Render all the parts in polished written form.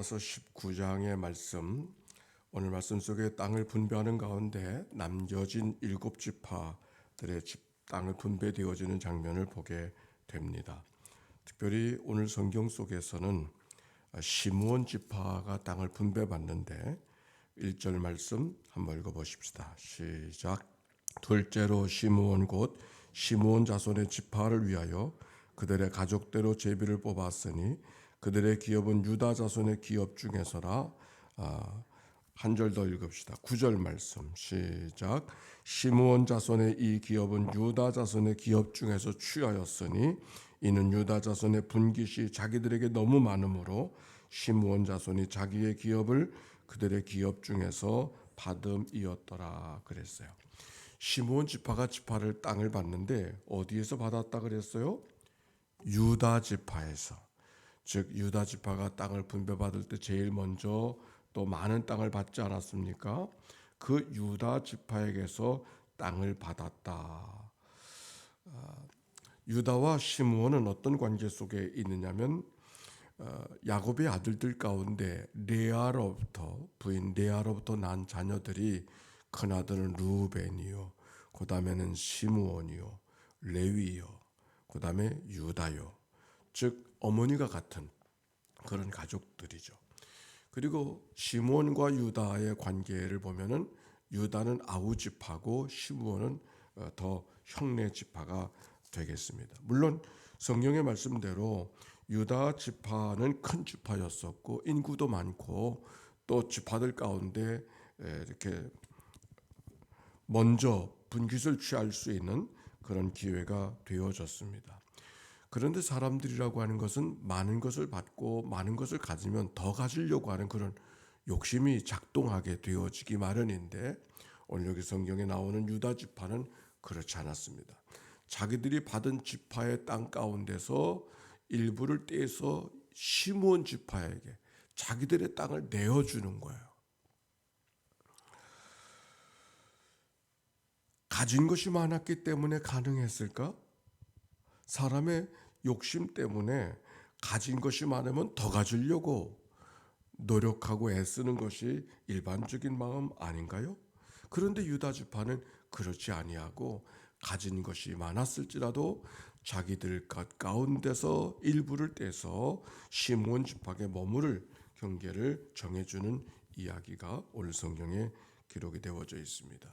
그래서 19장의 말씀, 오늘 말씀 속에 땅을 분배하는 가운데 남겨진 7지파들의 땅을 분배되어지는 장면을 보게 됩니다. 특별히 오늘 성경 속에서는 시므온 지파가 땅을 분배받는데 1절 말씀 한번 읽어보십시다. 시작. 둘째로 시므온 곧 시므온 자손의 지파를 위하여 그들의 가족대로 제비를 뽑았으니 그들의 기업은 유다 자손의 기업 중에서라. 한 절 더 읽읍시다. 9절 말씀 시작. 시므온 자손의 이 기업은 유다 자손의 기업 중에서 취하였으니 이는 유다 자손의 분깃이 자기들에게 너무 많으므로 시므온 자손이 자기의 기업을 그들의 기업 중에서 받음이었더라 그랬어요. 시므온 지파가 지파를 땅을 받는데 어디에서 받았다 그랬어요? 유다 지파에서. 즉 유다 지파가 땅을 분배받을 때 제일 먼저 또 많은 땅을 받지 않았습니까? 그 유다 지파에게서 땅을 받았다. 유다와 시므온은 어떤 관계 속에 있느냐면 야곱의 아들들 가운데 레아로부터 부인 레아로부터 난 자녀들이 큰아들은 루벤이요, 그 다음에는 시므온이요, 레위요, 그 다음에 유다요. 즉 어머니가 같은 그런 가족들이죠. 그리고 시므온과 유다의 관계를 보면은 유다는 아우 지파고 시므온은 더 형내 지파가 되겠습니다. 물론 성경의 말씀대로 유다 지파는 큰 지파였었고 인구도 많고 또 지파들 가운데 이렇게 먼저 분깃을 취할 수 있는 그런 기회가 되어졌습니다. 그런데 사람들이라고 하는 것은 많은 것을 받고 많은 것을 가지면 더 가지려고 하는 그런 욕심이 작동하게 되어지기 마련인데 오늘 여기 성경에 나오는 유다 지파는 그렇지 않았습니다. 자기들이 받은 지파의 땅 가운데서 일부를 떼서 시므온 지파에게 자기들의 땅을 내어주는 거예요. 가진 것이 많았기 때문에 가능했을까? 사람의 욕심 때문에 가진 것이 많으면 더 가지려고 노력하고 애쓰는 것이 일반적인 마음 아닌가요? 그런데 유다 지파는 그렇지 아니하고 가진 것이 많았을지라도 자기들 것 가운데서 일부를 떼서 시므온 지파에게 머무를 경계를 정해주는 이야기가 오늘 성경에 기록이 되어져 있습니다.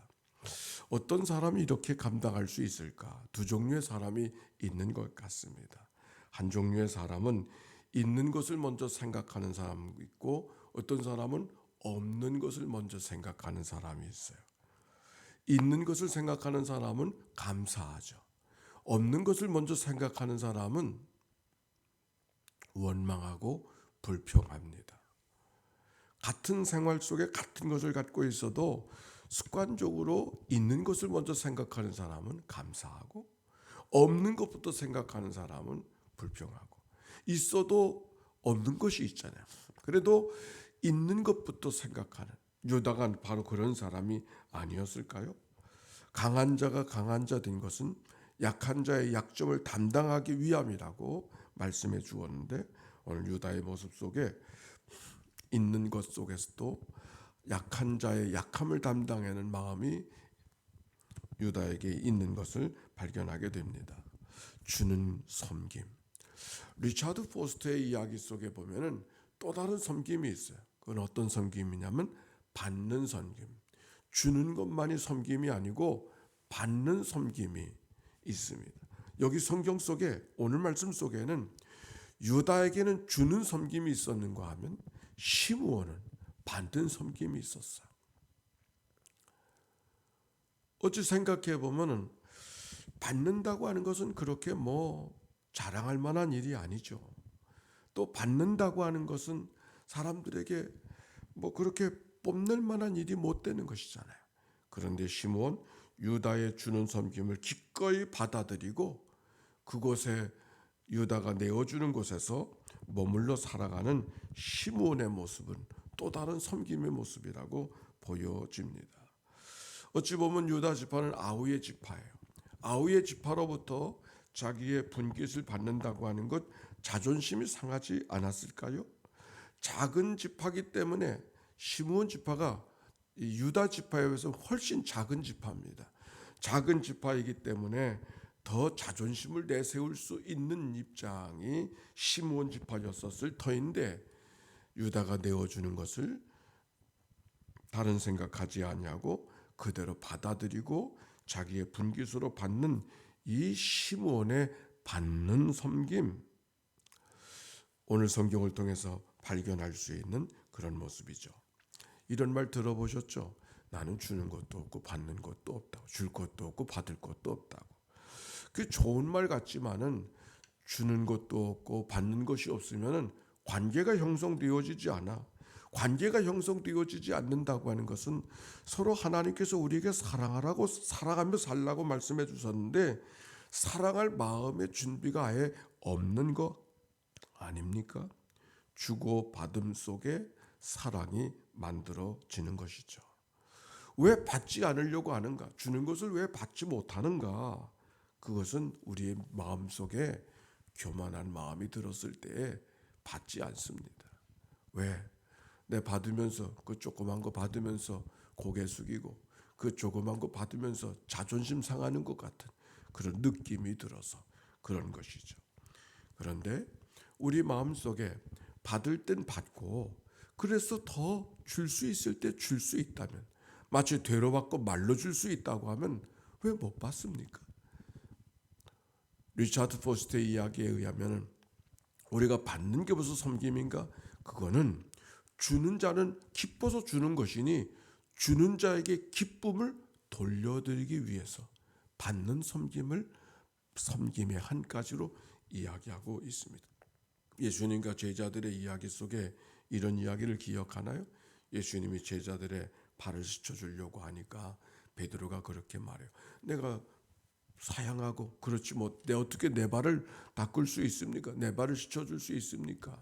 어떤 사람이 이렇게 감당할 수 있을까? 두 종류의 사람이 있는 것 같습니다. 한 종류의 사람은 있는 것을 먼저 생각하는 사람이 있고 어떤 사람은 없는 것을 먼저 생각하는 사람이 있어요. 있는 것을 생각하는 사람은 감사하죠. 없는 것을 먼저 생각하는 사람은 원망하고 불평합니다. 같은 생활 속에 같은 것을 갖고 있어도 습관적으로 있는 것을 먼저 생각하는 사람은 감사하고 없는 것부터 생각하는 사람은 불평하고 있어도 없는 것이 있잖아요. 그래도 있는 것부터 생각하는 유다가 바로 그런 사람이 아니었을까요? 강한 자가 강한 자 된 것은 약한 자의 약점을 담당하기 위함이라고 말씀해 주었는데 오늘 유다의 모습 속에 있는 것 속에서도 약한 자의 약함을 담당하는 마음이 유다에게 있는 것을 발견하게 됩니다. 주는 섬김. 리차드 포스터의 이야기 속에 보면은 또 다른 섬김이 있어요. 그건 어떤 섬김이냐면 받는 섬김. 주는 것만이 섬김이 아니고 받는 섬김이 있습니다. 여기 성경 속에 오늘 말씀 속에는 유다에게는 주는 섬김이 있었는가 하면 시므온은 받는 섬김이 있었어요. 어찌 생각해 보면은 받는다고 하는 것은 그렇게 자랑할 만한 일이 아니죠. 또 받는다고 하는 것은 사람들에게 그렇게 뽐낼 만한 일이 못 되는 것이잖아요. 그런데 시므온 유다의 주는 섬김을 기꺼이 받아들이고 그곳에 유다가 내어주는 곳에서 머물러 살아가는 시므온의 모습은 또 다른 섬김의 모습이라고 보여집니다. 어찌 보면 유다 지파는 아우의 지파예요. 아우의 지파로부터 자기의 분깃을 받는다고 하는 것 자존심이 상하지 않았을까요? 작은 지파기 때문에 시므온 지파가 이 유다 지파에 비해서 훨씬 작은 지파입니다. 작은 지파이기 때문에 더 자존심을 내세울 수 있는 입장이 시므온 지파였었을 터인데 유다가 내어주는 것을 다른 생각하지 아니하고 그대로 받아들이고 자기의 분깃으로 받는 이 시므온의 받는 섬김, 오늘 성경을 통해서 발견할 수 있는 그런 모습이죠. 이런 말 들어보셨죠? 나는 주는 것도 없고 받는 것도 없다고. 줄 것도 없고 받을 것도 없다고. 그 좋은 말 같지만은 주는 것도 없고 받는 것이 없으면은 관계가 형성되어지지 않아. 관계가 형성되어지지 않는다고 하는 것은 서로 하나님께서 우리에게 사랑하라고 사랑하며 살라고 말씀해 주셨는데 사랑할 마음의 준비가 아예 없는 거 아닙니까? 주고 받음 속에 사랑이 만들어지는 것이죠. 왜 받지 않으려고 하는가? 주는 것을 왜 받지 못하는가? 그것은 우리의 마음속에 교만한 마음이 들었을 때 받지 않습니다. 왜? 내 받으면서 그 조그만 거 받으면서 고개 숙이고 그 조그만 거 받으면서 자존심 상하는 것 같은 그런 느낌이 들어서 그런 것이죠. 그런데 우리 마음속에 받을 땐 받고 그래서 더 줄 수 있을 때 줄 수 있다면 마치 되로 받고 말로 줄 수 있다고 하면 왜 못 받습니까? 리차드 포스트의 이야기에 의하면 우리가 받는 게 무슨 섬김인가? 그거는 주는 자는 기뻐서 주는 것이니 주는 자에게 기쁨을 돌려드리기 위해서 받는 섬김의 한 가지로 이야기하고 있습니다. 예수님과 제자들의 이야기 속에 이런 이야기를 기억하나요? 예수님이 제자들의 발을 씻어주려고 하니까 베드로가 그렇게 말해요. 내가 사양하고 그렇지 뭐 내 어떻게 내 발을 닦을 수 있습니까? 내 발을 씻어줄 수 있습니까?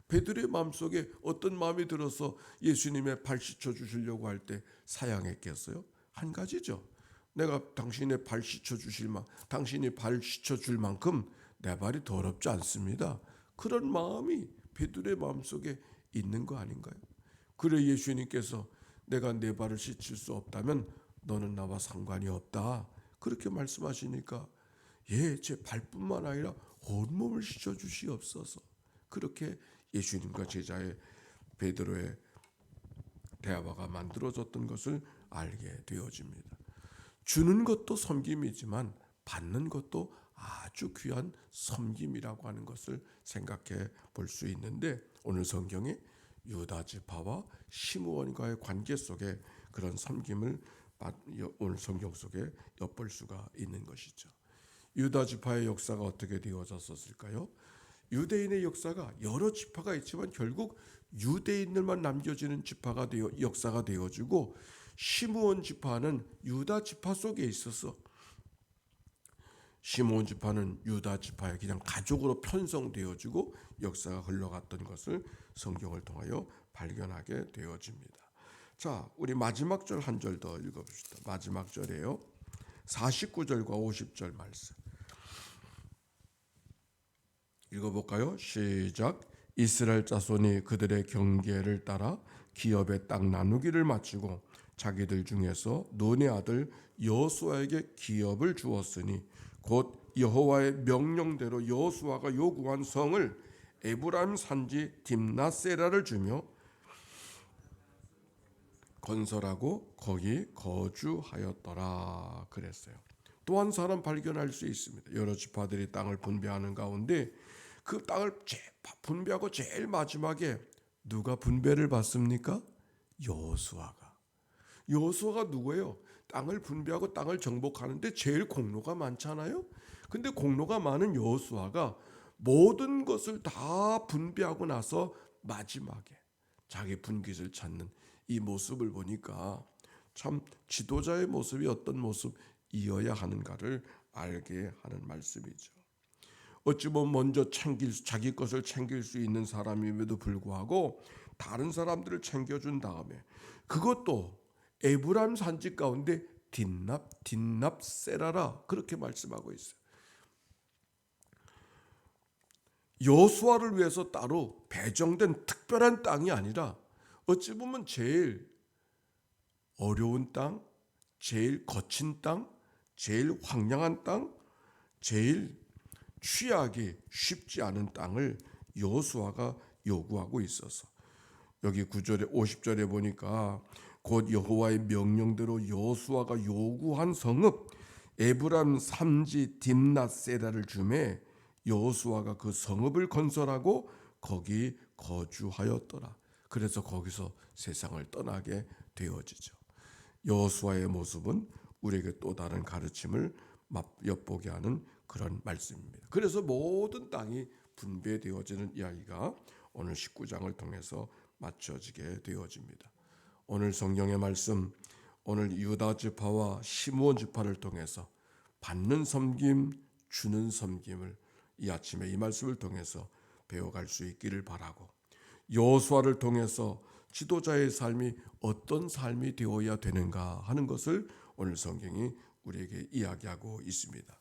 베드로의 마음속에 어떤 마음이 들어서 예수님의 발 씻어주시려고 할 때 사양했겠어요? 한 가지죠. 내가 당신의 발 씻어주실 당신이 발 씻어줄 만큼 내 발이 더럽지 않습니다. 그런 마음이 베드로의 마음속에 있는 거 아닌가요? 그래 예수님께서 내가 내 발을 씻을 수 없다면 너는 나와 상관이 없다. 그렇게 말씀하시니까 제 발뿐만 아니라 온몸을 씻어주시옵소서. 그렇게 예수님과 제자의 베드로의 대화가 만들어졌던 것을 알게 되어집니다. 주는 것도 섬김이지만 받는 것도 아주 귀한 섬김이라고 하는 것을 생각해 볼 수 있는데 오늘 성경에 유다 지파와 시므온과의 관계 속에 그런 섬김을 오늘 성경 속에 엿볼 수가 있는 것이죠. 유다 지파의 역사가 어떻게 되어졌었을까요? 유대인의 역사가 여러 지파가 있지만 결국 유대인들만 남겨지는 역사가 되어지고 시므온 지파는 유다 지파 속에 있어서 시므온 지파는 유다 지파의 그냥 가족으로 편성되어지고 역사가 흘러갔던 것을 성경을 통하여 발견하게 되어집니다. 자, 우리 마지막 절 한 절 더 읽어봅시다. 마지막 절이에요. 49절과 50절 말씀 읽어볼까요? 시작. 이스라엘 자손이 그들의 경계를 따라 기업의 땅 나누기를 마치고 자기들 중에서 눈의 아들 여호수아에게 기업을 주었으니 곧 여호와의 명령대로 여호수아가 요구한 성을 에브라임 산지 딥나세라를 주며 건설하고 거기 거주하였더라 그랬어요. 또 한 사람 발견할 수 있습니다. 여러 지파들이 땅을 분배하는 가운데 그 땅을 분배하고 제일 마지막에 누가 분배를 받습니까? 여호수아가. 여호수아가 누구예요? 땅을 분배하고 땅을 정복하는데 제일 공로가 많잖아요. 근데 공로가 많은 여호수아가 모든 것을 다 분배하고 나서 마지막에 자기 분깃을 찾는 이 모습을 보니까 참 지도자의 모습이 어떤 모습이어야 하는가를 알게 하는 말씀이죠. 어찌 보면 먼저 자기 것을 챙길 수 있는 사람임에도 불구하고 다른 사람들을 챙겨준 다음에 그것도 에브라임 산지 가운데 딥납세라라 그렇게 말씀하고 있어요. 여호수아를 위해서 따로 배정된 특별한 땅이 아니라 어찌 보면 제일 어려운 땅, 제일 거친 땅, 제일 황량한 땅, 제일 취하기 쉽지 않은 땅을 여호수아가 요구하고 있어서 여기 9절에 50절에 보니까 곧 여호와의 명령대로 여호수아가 요구한 성읍 에브람 삼지 딥낫세라를 주매 여호수아가 그 성읍을 건설하고 거기 거주하였더라. 그래서 거기서 세상을 떠나게 되어지죠. 여호수아의 모습은 우리에게 또 다른 가르침을 엿보게 하는 그런 말씀입니다. 그래서 모든 땅이 분배되어지는 이야기가 오늘 19장을 통해서 맞춰지게 되어집니다. 오늘 성경의 말씀, 오늘 유다 지파와 시므온 지파를 통해서 받는 섬김, 주는 섬김을 이 아침에 이 말씀을 통해서 배워갈 수 있기를 바라고, 여호수아를 통해서 지도자의 삶이 어떤 삶이 되어야 되는가 하는 것을 오늘 성경이 우리에게 이야기하고 있습니다.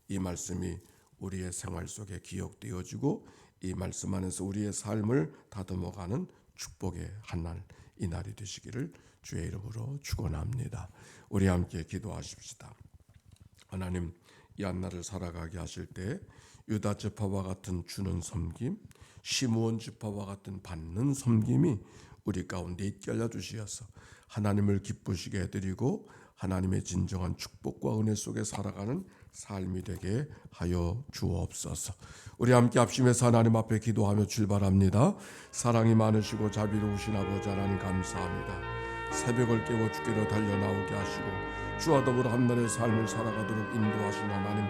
이 말씀이 우리의 생활 속에 기억되어지고 이 말씀 안에서 우리의 삶을 다듬어가는 축복의 한날, 이 날이 되시기를 주의 이름으로 축원합니다. 우리 함께 기도하십시다. 하나님, 이 한날을 살아가게 하실 때 유다 지파와 같은 주는 섬김, 시므온 지파와 같은 받는 섬김이 우리 가운데 있게 하여 주시어서 하나님을 기쁘시게 해드리고 하나님의 진정한 축복과 은혜 속에 살아가는 삶이 되게 하여 주옵소서. 우리 함께 합심해서 하나님 앞에 기도하며 출발합니다. 사랑이 많으시고 자비로우신 아버지 하나님 감사합니다. 새벽을 깨워 주께로 달려나오게 하시고 주와 더불어 한날의 삶을 살아가도록 인도하신 하나님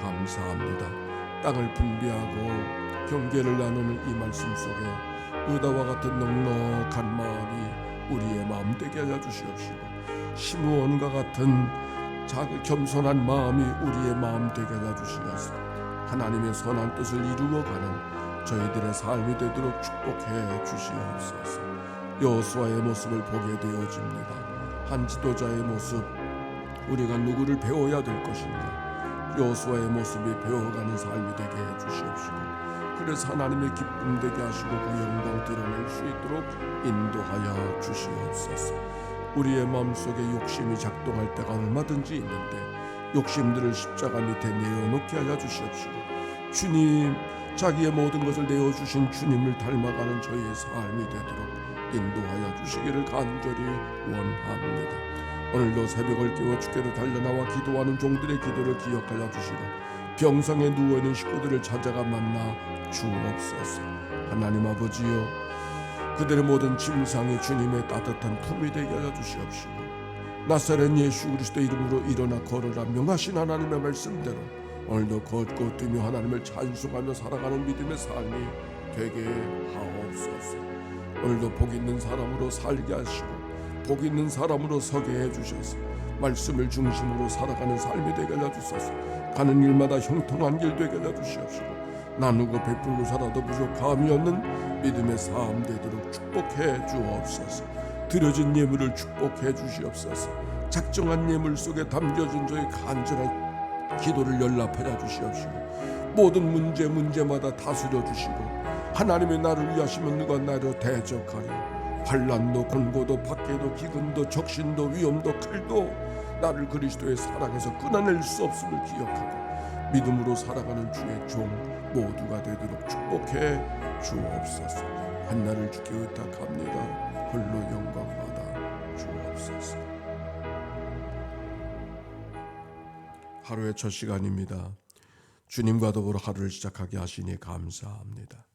감사합니다. 땅을 분배하고 경계를 나누는 이 말씀 속에 유다와 같은 넉넉한 마음이 우리의 마음 되게 하여 주시옵시고 시므온과 같은 작은 겸손한 마음이 우리의 마음 되게 하여 주시옵소서. 하나님의 선한 뜻을 이루어가는 저희들의 삶이 되도록 축복해 주시옵소서. 여호수아의 모습을 보게 되어집니다. 한 지도자의 모습, 우리가 누구를 배워야 될 것인가, 여호수아의 모습이 배워가는 삶이 되게 해 주시옵시고 그래서 하나님의 기쁨 되게 하시고 그 영광 드러낼 수 있도록 인도하여 주시옵소서. 우리의 마음속에 욕심이 작동할 때가 얼마든지 있는데 욕심들을 십자가 밑에 내어놓게 하여 주시옵시고 주님, 자기의 모든 것을 내어주신 주님을 닮아가는 저희의 삶이 되도록 인도하여 주시기를 간절히 원합니다. 오늘도 새벽을 깨워 주께로 달려나와 기도하는 종들의 기도를 기억하여 주시고 병상에 누워있는 식구들을 찾아가 만나 주옵소서. 하나님 아버지여, 그들의 모든 침상이 주님의 따뜻한 품이 되게 하여 주시옵시고 나사렛 예수 그리스도 이름으로 일어나 걸으라 명하신 하나님의 말씀대로 오늘도 걷고 뛰며 하나님을 찬송하며 살아가는 믿음의 삶이 되게 하옵소서. 오늘도 복 있는 사람으로 살게 하시고 복 있는 사람으로 서게 해주셔서 말씀을 중심으로 살아가는 삶이 되게 하여 주소서. 가는 일마다 형통한 길 되게 하여 주시옵시고 나누고 베풀고 살아도 부족함이 없는 믿음의 삶 되도록 축복해 주옵소서. 드려진 예물을 축복해 주시옵소서. 작정한 예물 속에 담겨진 저의 간절한 기도를 연락하여 주시옵시고 모든 문제마다 다스려 주시고 하나님의 나를 위하시면 누가 나를 대적하리. 환난도 권고도 박해도 기근도 적신도 위험도 칼도 나를 그리스도의 사랑에서 끊어낼 수 없음을 기억하고 믿음으로 살아가는 주의 종 모두가 되도록 축복해 주옵소서. 한날을 주께 의탁합니다. 홀로 영광받아 주옵소서. 하루의 첫 시간입니다. 주님과 더불어 하루를 시작하게 하시니 감사합니다.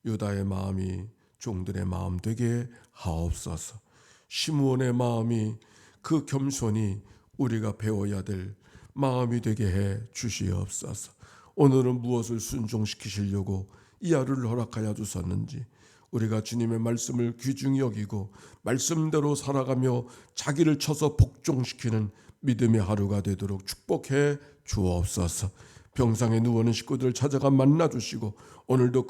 유다의 마음이 종들의 마음 되게 하옵소서. 시므온의 마음이 그 겸손이 우리가 배워야 될 마음이 되게 해 주시옵소서. 오늘은 무엇을 순종시키시려고 이 하루를 허락하여 주셨는지 우리가 주님의 말씀을 귀중히 여기고 말씀대로 살아가며 자기를 쳐서 복종시키는 믿음의 하루가 되도록 축복해 주옵소서. 병상에 누워있는 식구들을 찾아가 만나주시고 오늘도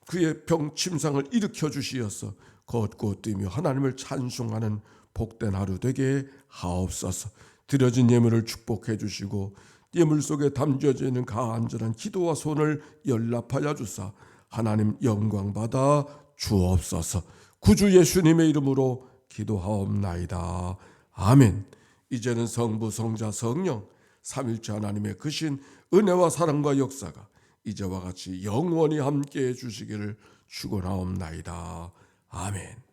그의 병 침상을 일으켜 주시어서 걷고 뛰며 하나님을 찬송하는 복된 하루 되게 하옵소서. 드려진 예물을 축복해 주시고 예물 속에 담겨지는 가안전한 기도와 손을 연락하여 주사 하나님 영광 받아 주옵소서. 구주 예수님의 이름으로 기도하옵나이다. 아멘. 이제는 성부 성자 성령 삼일체 하나님의 크신 은혜와 사랑과 역사가 이제와 같이 영원히 함께해 주시기를 축원하옵나이다. 아멘.